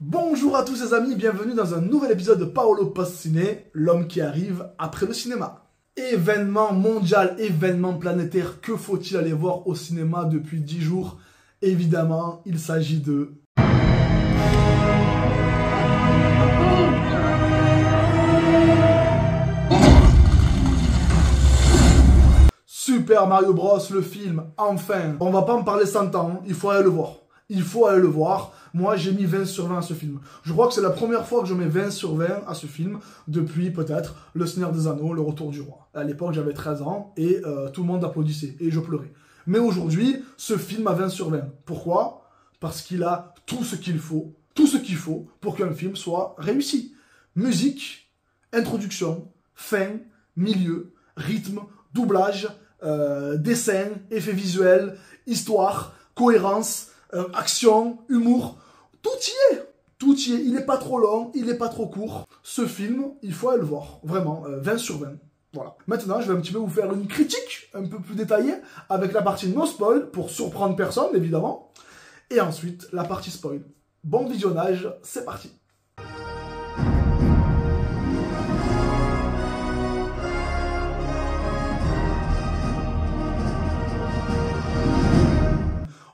Bonjour à tous les amis, bienvenue dans un nouvel épisode de Paolo Post Ciné, l'homme qui arrive après le cinéma. Événement mondial, événement planétaire, que faut-il aller voir au cinéma depuis 10 jours? Évidemment, il s'agit de... Super Mario Bros, le film, enfin. On va pas en parler 100 ans, il faut aller le voir. Il faut aller le voir. Moi, j'ai mis 20 sur 20 à ce film. Je crois que c'est la première fois que je mets 20 sur 20 à ce film depuis peut-être Le Seigneur des Anneaux, Le Retour du Roi. À l'époque, j'avais 13 ans et tout le monde applaudissait et je pleurais. Mais aujourd'hui, ce film a 20 sur 20. Pourquoi? Parce qu'il a tout ce qu'il faut pour qu'un film soit réussi. Musique, introduction, fin, milieu, rythme, doublage, dessin, effets visuels, histoire, cohérence, action, humour, tout y est. Tout y est. Il n'est pas trop long, il n'est pas trop court. Ce film, il faut aller le voir. Vraiment, 20 sur 20. Voilà. Maintenant, je vais un petit peu vous faire une critique un peu plus détaillée avec la partie no spoil pour surprendre personne, évidemment. Et ensuite, la partie spoil. Bon visionnage, c'est parti.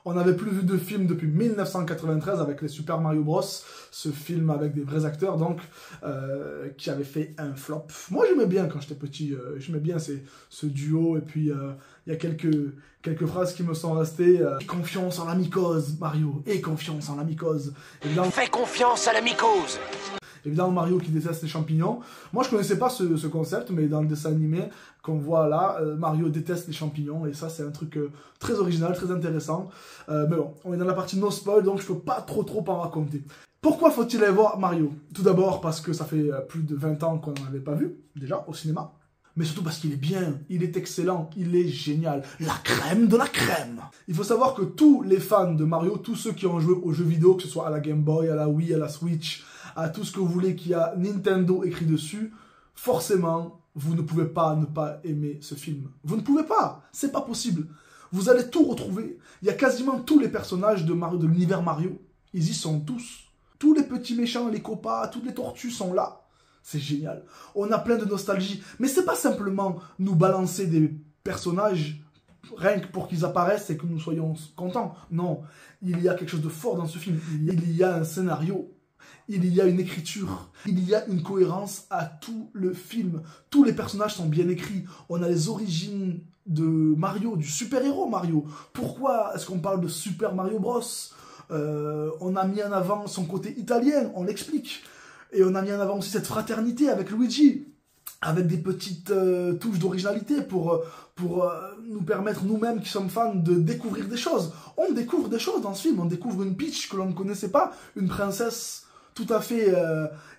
On n'avait plus vu de film depuis 1993 avec les Super Mario Bros. Ce film avec des vrais acteurs, donc, qui avait fait un flop. Moi, j'aimais bien quand j'étais petit, j'aimais bien ce duo, et puis il y a quelques phrases qui me sont restées. Confiance en la mycose, Mario, et confiance en la mycose. Évidemment, fais confiance à la mycose. Évidemment, Mario qui déteste les champignons. Moi, je connaissais pas ce concept, mais dans le dessin animé qu'on voit là, Mario déteste les champignons. Et ça, c'est un truc très original, très intéressant. Mais bon, on est dans la partie no spoil, donc je peux pas trop en raconter. Pourquoi faut-il aller voir Mario? Tout d'abord parce que ça fait plus de 20 ans qu'on n'en avait pas vu, déjà, au cinéma. Mais surtout parce qu'il est bien, il est excellent, il est génial. La crème de la crème. Il faut savoir que tous les fans de Mario, tous ceux qui ont joué aux jeux vidéo, que ce soit à la Game Boy, à la Wii, à la Switch, à tout ce que vous voulez qui a Nintendo écrit dessus, forcément, vous ne pouvez pas ne pas aimer ce film. Vous ne pouvez pas, c'est pas possible. Vous allez tout retrouver. Il y a quasiment tous les personnages de Mario, de l'univers Mario. Ils y sont tous. Tous les petits méchants, les copas, toutes les tortues sont là. C'est génial. On a plein de nostalgie. Mais c'est pas simplement nous balancer des personnages rien que pour qu'ils apparaissent et que nous soyons contents. Non, il y a quelque chose de fort dans ce film. Il y a un scénario. Il y a une écriture, il y a une cohérence à tout le film. Tous les personnages sont bien écrits. On a les origines de Mario, du super-héros Mario. Pourquoi est-ce qu'on parle de Super Mario Bros? On a mis en avant son côté italien, on l'explique. Et on a mis en avant aussi cette fraternité avec Luigi, avec des petites touches d'originalité pour nous permettre, nous-mêmes qui sommes fans, de découvrir des choses. On découvre des choses dans ce film, on découvre une Peach que l'on ne connaissait pas, une princesse tout à fait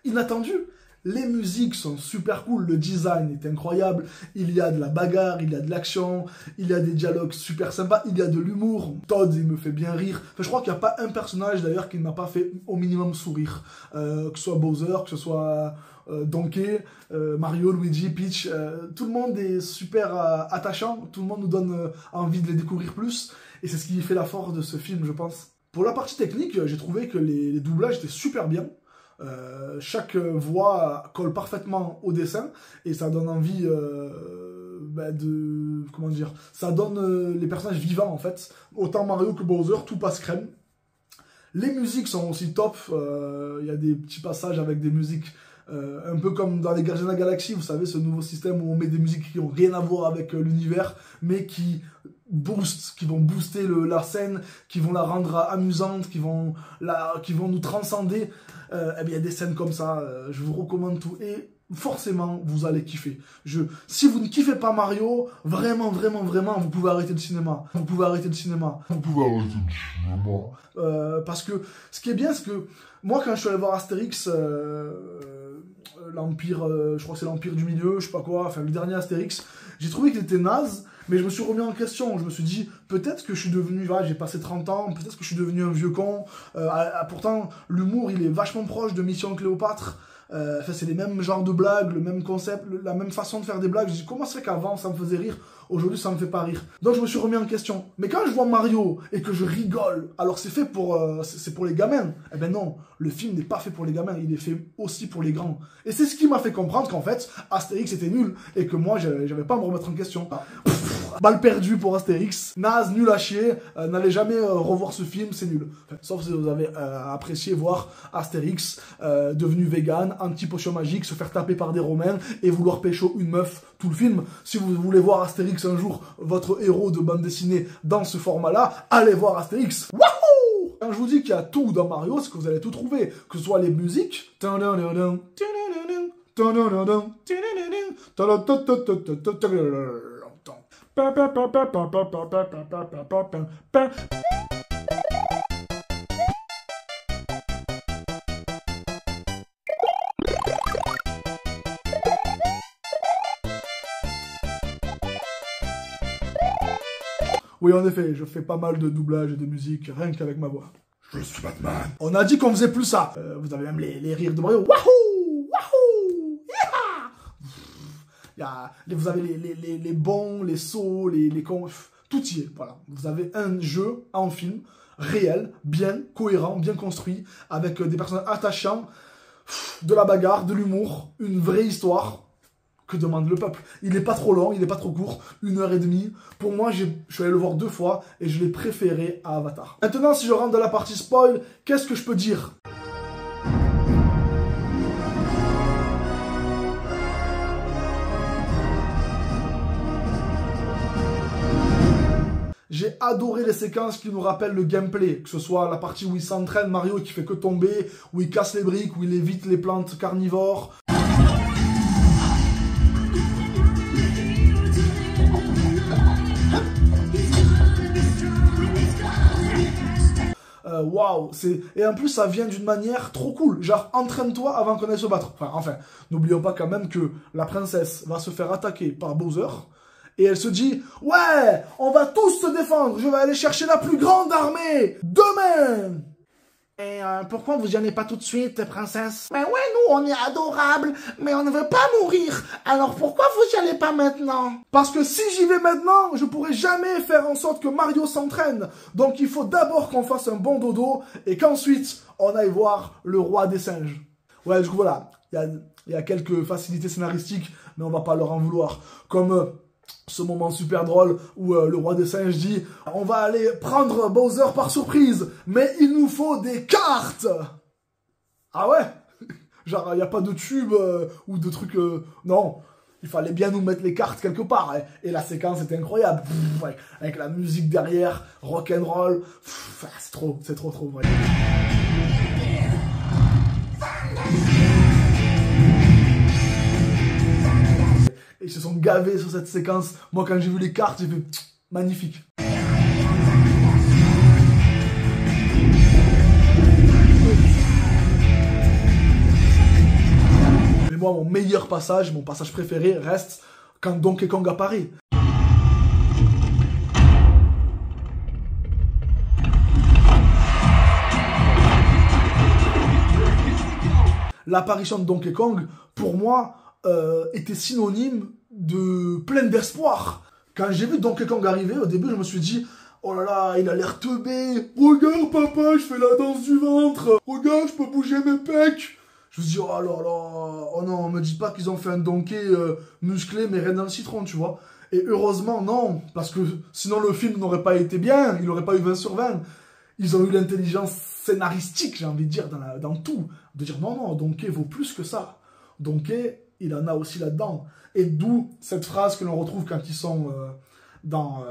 inattendue. Les musiques sont super cool, le design est incroyable, il y a de la bagarre, il y a de l'action, il y a des dialogues super sympas, il y a de l'humour. Todd, il me fait bien rire. Enfin, je crois qu'il n'y a pas un personnage d'ailleurs qui ne m'a pas fait au minimum sourire. Que ce soit Bowser, que ce soit Donkey, Mario, Luigi, Peach, tout le monde est super attachant, tout le monde nous donne envie de les découvrir plus. Et c'est ce qui fait la force de ce film, je pense. Pour la partie technique, j'ai trouvé que les doublages étaient super bien. Chaque voix colle parfaitement au dessin et ça donne envie comment dire, ça donne les personnages vivants en fait. Autant Mario que Bowser, tout passe crème. Les musiques sont aussi top. Il y a des petits passages avec des musiques un peu comme dans les Gardiens de la Galaxie, vous savez, ce nouveau système où on met des musiques qui n'ont rien à voir avec l'univers, mais qui vont booster la scène, qui vont la rendre amusante, qui vont nous transcender. Eh bien, il y a des scènes comme ça, je vous recommande tout, et forcément, vous allez kiffer. Si vous ne kiffez pas Mario, vraiment, vous pouvez arrêter le cinéma. Vous pouvez arrêter le cinéma. Parce que, ce qui est bien, c'est que, moi, quand je suis allé voir Astérix, l'Empire, je crois que c'est l'Empire du Milieu, je sais pas quoi, enfin, le dernier Astérix, j'ai trouvé qu'il était naze, mais je me suis remis en question. Je me suis dit, peut-être que je suis devenu, voilà, j'ai passé 30 ans, peut-être que je suis devenu un vieux con. Pourtant, l'humour, il est vachement proche de Mission Cléopâtre. Enfin, c'est les mêmes genres de blagues, le même concept, la même façon de faire des blagues. Je dis, comment c'est qu'avant ça me faisait rire, Aujourd'hui, ça me fait pas rire. Donc je me suis remis en question. Mais quand je vois Mario et que je rigole, alors c'est fait pour, c'est pour les gamins. Eh ben non, le film n'est pas fait pour les gamins, il est fait aussi pour les grands. Et c'est ce qui m'a fait comprendre qu'en fait, Astérix était nul et que moi, j'avais pas à me remettre en question. Balle perdue pour Astérix. Naze, nul à chier. N'allez jamais revoir ce film, c'est nul. Enfin, sauf si vous avez apprécié voir Astérix devenu vegan, anti-potion magique, se faire taper par des Romains et vouloir pécho une meuf tout le film. Si vous voulez voir Astérix un jour, votre héros de bande dessinée dans ce format-là, allez voir Astérix. Wouhou! Quand je vous dis qu'il y a tout dans Mario, c'est que vous allez tout trouver. Que ce soit les musiques, oui, en effet, je fais pas mal de doublage et de musique, rien qu'avec ma voix. Je suis Batman. On a dit qu'on faisait plus ça. Vous avez même les rires de Mario. Wahoo! Wahoo! Yeah! Vous avez les bons, les sauts, les cons. Tout y est, voilà. Vous avez un jeu en film, réel, bien cohérent, bien construit, avec des personnages attachants, de la bagarre, de l'humour, une vraie histoire. Que demande le peuple? Il n'est pas trop long, il n'est pas trop court, 1h30. Pour moi, je suis allé le voir 2 fois et je l'ai préféré à Avatar. Maintenant, si je rentre dans la partie spoil, qu'est-ce que je peux dire? J'ai adoré les séquences qui nous rappellent le gameplay, que ce soit la partie où il s'entraîne, Mario qui fait que tomber, où il casse les briques, où il évite les plantes carnivores. Waouh, et en plus ça vient d'une manière trop cool, genre entraîne-toi avant qu'on aille se battre. Enfin, n'oublions pas quand même que la princesse va se faire attaquer par Bowser et elle se dit ouais, on va tous se défendre, je vais aller chercher la plus grande armée demain. Et pourquoi vous y allez pas tout de suite, princesse? Ben ouais, nous on est adorables, mais on ne veut pas mourir. Alors pourquoi vous y allez pas maintenant? Parce que si j'y vais maintenant, je pourrai jamais faire en sorte que Mario s'entraîne. Donc il faut d'abord qu'on fasse un bon dodo et qu'ensuite on aille voir le roi des singes. Ouais, du coup voilà, il y a quelques facilités scénaristiques, mais on va pas leur en vouloir. Comme ce moment super drôle où le roi des singes dit « On va aller prendre Bowser par surprise, mais il nous faut des cartes !» Ah ouais? Genre, il n'y a pas de tube ou de trucs... Non, il fallait bien nous mettre les cartes quelque part. Hein. Et la séquence était incroyable. Avec la musique derrière, rock'n'roll. C'est trop vrai. Ils se sont gavés sur cette séquence. Moi, quand j'ai vu les cartes, j'ai fait magnifique. Mais moi, mon meilleur passage, mon passage préféré reste quand Donkey Kong apparaît. L'apparition de Donkey Kong, pour moi, était synonyme de plein d'espoir. Quand j'ai vu Donkey Kong arriver, au début, je me suis dit « Oh là là, il a l'air teubé. Regarde, papa, je fais la danse du ventre. Regarde, je peux bouger mes pecs. » Je me suis dit « Oh là là, oh non, me dites pas qu'ils ont fait un Donkey musclé, mais rien dans le citron, tu vois. » Et heureusement, non, parce que sinon le film n'aurait pas été bien, il n'aurait pas eu 20 sur 20. Ils ont eu l'intelligence scénaristique, j'ai envie de dire, dans tout. De dire « Non, non, Donkey vaut plus que ça. Donkey... il en a aussi là-dedans. » Et d'où cette phrase que l'on retrouve quand ils sont dans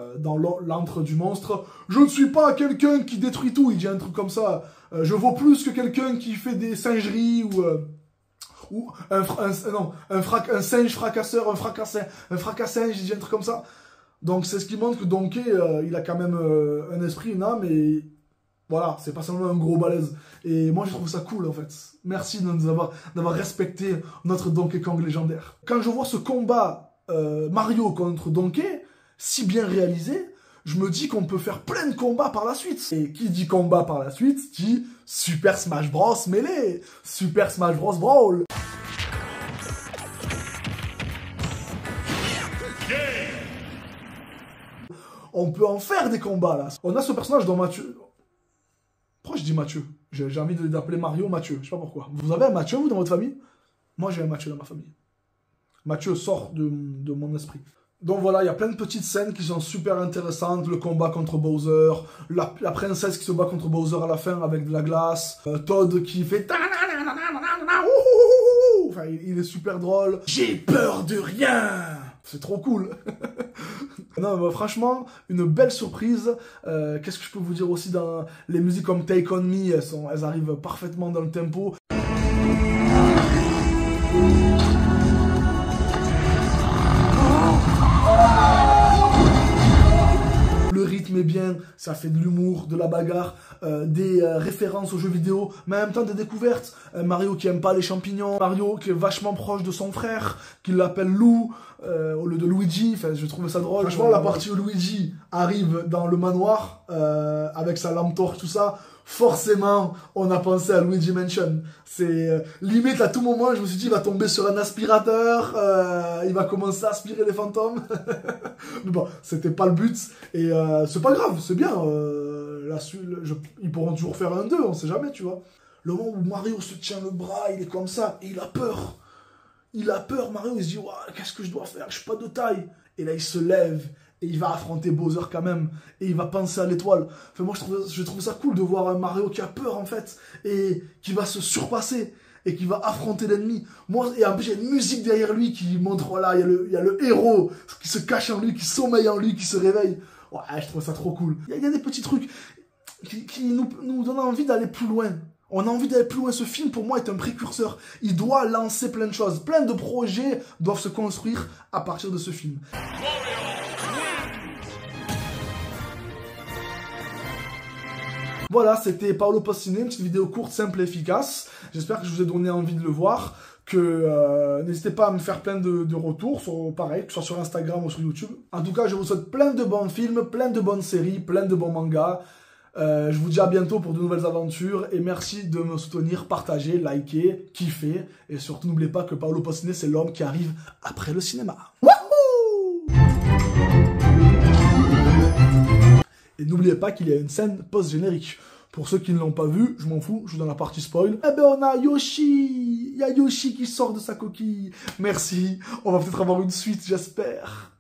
l'antre du monstre. « Je ne suis pas quelqu'un qui détruit tout. » Il dit un truc comme ça. « Je vaux plus que quelqu'un qui fait des singeries ou un singe fracasseur, un fracassinge. » Il dit un truc comme ça. Donc c'est ce qui montre que Donkey, il a quand même un esprit, une âme et... Voilà, c'est pas seulement un gros balèze. Et moi, je trouve ça cool, en fait. Merci d'avoir respecté notre Donkey Kong légendaire. Quand je vois ce combat Mario contre Donkey, si bien réalisé, je me dis qu'on peut faire plein de combats par la suite. Et qui dit combat par la suite, dit Super Smash Bros. Melee, Super Smash Bros. Brawl. On peut en faire des combats, là. On a ce personnage dans Mathieu. Pourquoi je dis Mathieu? J'ai envie d'appeler Mario Mathieu. Je sais pas pourquoi. Vous avez un Mathieu, vous, dans votre famille? Moi, j'ai un Mathieu dans ma famille. Mathieu sort de mon esprit. Donc voilà, il y a plein de petites scènes qui sont super intéressantes. Le combat contre Bowser, la princesse qui se bat contre Bowser à la fin avec de la glace, Todd qui fait... Enfin, il est super drôle. J'ai peur de rien. C'est trop cool. Non, mais franchement, une belle surprise. Qu'est-ce que je peux vous dire aussi dans les musiques comme Take On Me, elles arrivent parfaitement dans le tempo. Le rythme est bien, ça fait de l'humour, de la bagarre, des références aux jeux vidéo, mais en même temps des découvertes. Mario qui aime pas les champignons, Mario qui est vachement proche de son frère, qui l'appelle Lou, au lieu de Luigi. Enfin, je trouvais ça drôle. Franchement, la partie où Luigi arrive dans le manoir, avec sa lampe torche, tout ça, forcément, on a pensé à Luigi Mansion. C'est limite à tout moment, je me suis dit, il va tomber sur un aspirateur, il va commencer à aspirer les fantômes. Mais bon, c'était pas le but. Et c'est pas grave, c'est bien. Ils pourront toujours faire un 2, on sait jamais, tu vois. Le moment où Mario se tient le bras, il est comme ça, et il a peur. Il a peur, Mario, il se dit, qu'est-ce que je dois faire? Je suis pas de taille. Et là, il se lève. Et il va affronter Bowser quand même. Et il va penser à l'étoile. Enfin, moi, je trouve ça cool de voir un Mario qui a peur, en fait. Et qui va se surpasser. Et qui va affronter l'ennemi. Moi, et en plus, il y a une musique derrière lui qui montre, voilà, il y a le héros qui se cache en lui, qui sommeille en lui, qui se réveille. Ouais, je trouve ça trop cool. Il y a des petits trucs qui nous donnent envie d'aller plus loin. On a envie d'aller plus loin. Ce film, pour moi, est un précurseur. Il doit lancer plein de choses. Plein de projets doivent se construire à partir de ce film. Voilà, c'était Paolo Postine, une petite vidéo courte, simple et efficace. J'espère que je vous ai donné envie de le voir. N'hésitez pas à me faire plein de retours, pareil, que ce soit sur Instagram ou sur YouTube. En tout cas, je vous souhaite plein de bons films, plein de bonnes séries, plein de bons mangas. Je vous dis à bientôt pour de nouvelles aventures. Et merci de me soutenir, partager, liker, kiffer. Et surtout, n'oubliez pas que Paolo Postine, c'est l'homme qui arrive après le cinéma. Et n'oubliez pas qu'il y a une scène post-générique. Pour ceux qui ne l'ont pas vu, je m'en fous, je suis dans la partie spoil. Eh ben on a Yoshi. Il y a Yoshi qui sort de sa coquille. Merci. On va peut-être avoir une suite, j'espère.